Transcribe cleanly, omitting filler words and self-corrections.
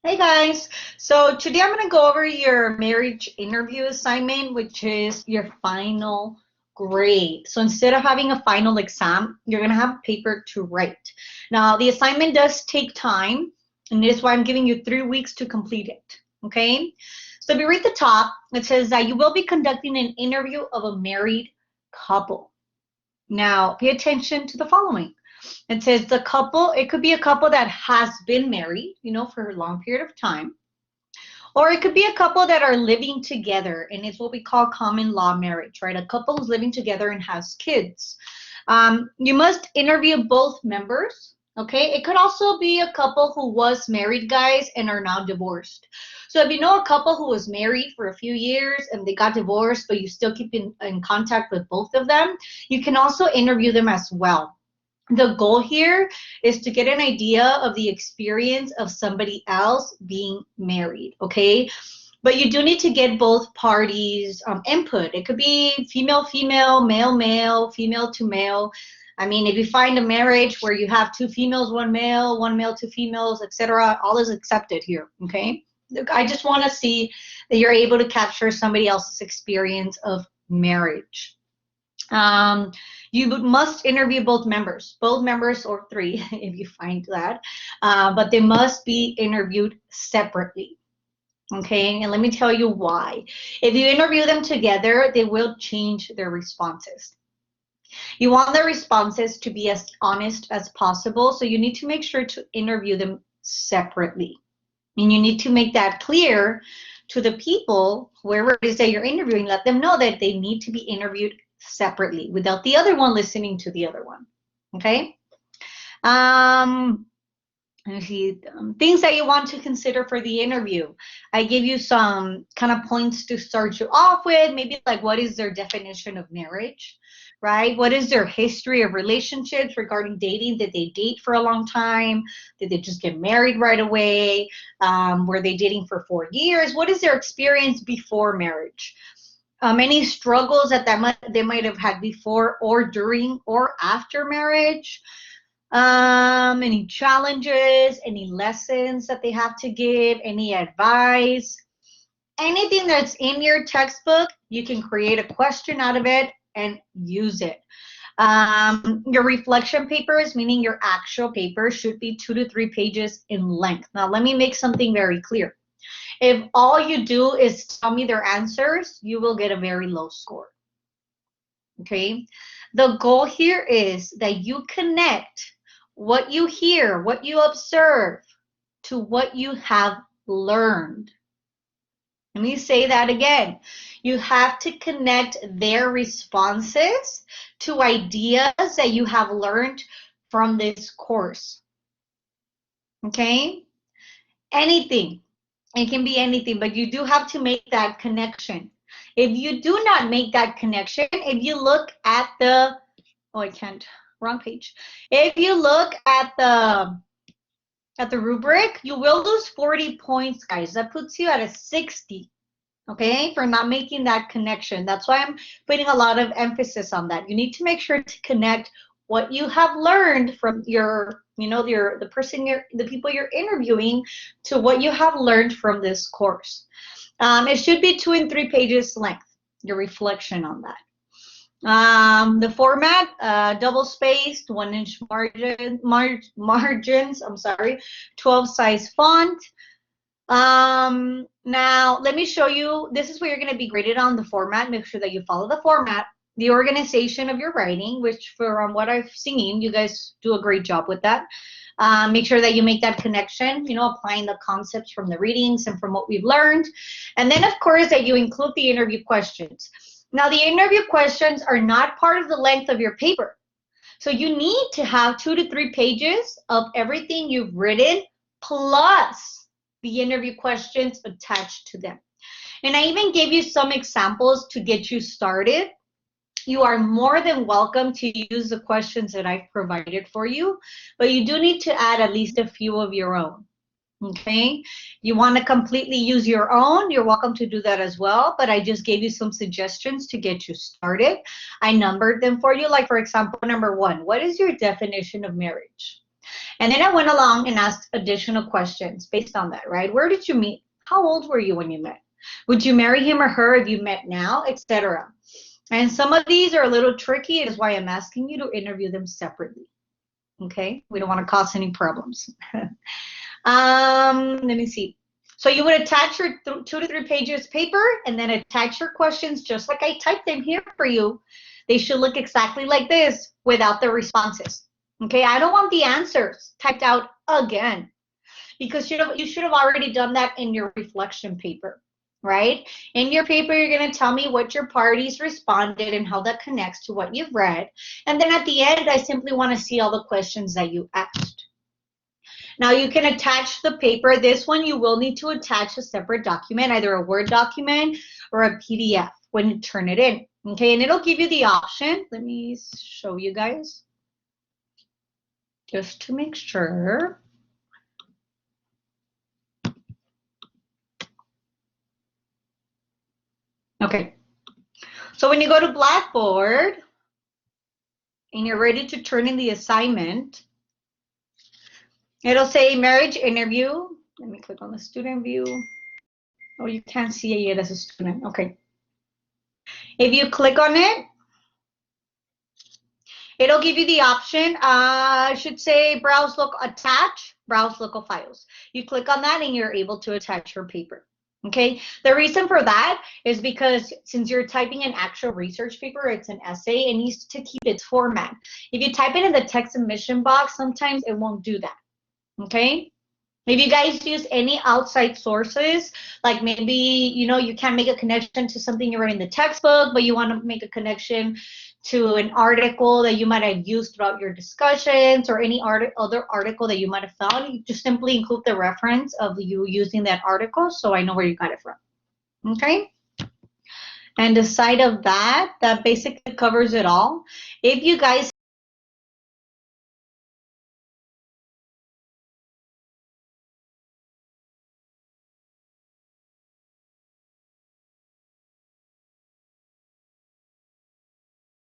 Hey guys, so today I'm going to go over your marriage interview assignment, which is your final grade. So instead of having a final exam, you're going to have paper to write. Now, the assignment does take time, and this is why I'm giving you 3 weeks to complete it. Okay? So if you read the top, it says that you will be conducting an interview of a married couple. Now, pay attention to the following. It says the couple, it could be a couple that has been married, for a long period of time, or it could be a couple that are living together, and it's what we call common law marriage, right? A couple is living together and has kids. You must interview both members, okay? It could also be a couple who was married, guys, and are now divorced. So if you know a couple who was married for a few years and they got divorced, but you still keep in contact with both of them, you can also interview them as well. The goal here is to get an idea of the experience of somebody else being married, okay? But you do need to get both parties input. It could be female, female, male, male, female to male. I mean, if you find a marriage where you have two females, one male, two females, etc., all is accepted here, okay? I just want to see that you're able to capture somebody else's experience of marriage. Um, you must interview both members or three if you find that, but they must be interviewed separately. Okay, and let me tell you why. If you interview them together, they will change their responses. You want their responses to be as honest as possible, so you need to make sure to interview them separately. And you need to make that clear to the people, whoever it is that you're interviewing, let them know that they need to be interviewed separately without the other one listening to the other one. Okay? Um, Let me see, things that you want to consider for the interview. I give you some kind of points to start you off with. Maybe like what is their definition of marriage, right? What is their history of relationships regarding dating? Did they date for a long time? Did they just get married right away? Were they dating for 4 years? What is their experience before marriage? Any struggles that they might have had before or during or after marriage? Any challenges, any lessons that they have to give, any advice, anything that's in your textbook, you can create a question out of it and use it. Your reflection papers, meaning your actual paper, should be 2 to 3 pages in length. Now, let me make something very clear. If all you do is tell me their answers, you will get a very low score. Okay? The goal here is that you connect what you hear, what you observe, to what you have learned. Let me say that again. You have to connect their responses to ideas that you have learned from this course. Okay? Anything. It can be anything, but you do have to make that connection. If you do not make that connection, if you look at the, oh, I can't, wrong page. If you look at the rubric, you will lose 40 points, guys. That puts you at a 60, okay, for not making that connection. That's why I'm putting a lot of emphasis on that. You need to make sure to connect what you have learned from the people you're interviewing to what you have learned from this course. It should be 2 and 3 pages length, your reflection on that. The format, double spaced, 1 inch margins, I'm sorry, 12 size font. Now let me show you, this is what you're going to be graded on, the format. Make sure that you follow the format, the organization of your writing, which from what I've seen, you guys do a great job with that. Make sure that you make that connection, applying the concepts from the readings and from what we've learned. And then, of course, that you include the interview questions. Now, the interview questions are not part of the length of your paper. So you need to have 2 to 3 pages of everything you've written, plus the interview questions attached to them. And I even gave you some examples to get you started. You are more than welcome to use the questions that I've provided for you, but you do need to add at least a few of your own. Okay, you want to completely use your own, you're welcome to do that as well, but I just gave you some suggestions to get you started. I numbered them for you, like for example, number 1, what is your definition of marriage? And then I went along and asked additional questions based on that, right? Where did you meet? How old were you when you met? Would you marry him or her if you met now, etc.? And some of these are a little tricky. It is why I'm asking you to interview them separately. Okay? We don't want to cause any problems. Let me see. So you would attach your 2 to 3 pages paper and then attach your questions just like I typed them here for you. They should look exactly like this without the responses. Okay, I don't want the answers typed out again because you should have already done that in your reflection paper, right? In your paper, you're going to tell me what your parties responded and how that connects to what you've read. And then at the end, I simply want to see all the questions that you asked. Now you can attach the paper. This one you will need to attach a separate document, either a Word document or a PDF when you turn it in. Okay, and it'll give you the option. Let me show you guys just to make sure. Okay, so when you go to Blackboard and you're ready to turn in the assignment, it'll say marriage interview. Let me click on the student view. Oh, you can't see it yet as a student. Okay. If you click on it, it'll give you the option. I should say browse local files. You click on that and you're able to attach your paper. Okay, the reason for that is because since you're typing an actual research paper, it's an essay, it needs to keep its format. If you type it in the text submission box, sometimes it won't do that. Okay, if you guys use any outside sources, like maybe you can't make a connection to something you read in the textbook, but you want to make a connection to an article that you might have used throughout your discussions or any other article that you might have found, you just simply include the reference of you using that article so I know where you got it from. Okay? And aside of that, that basically covers it all. If you guys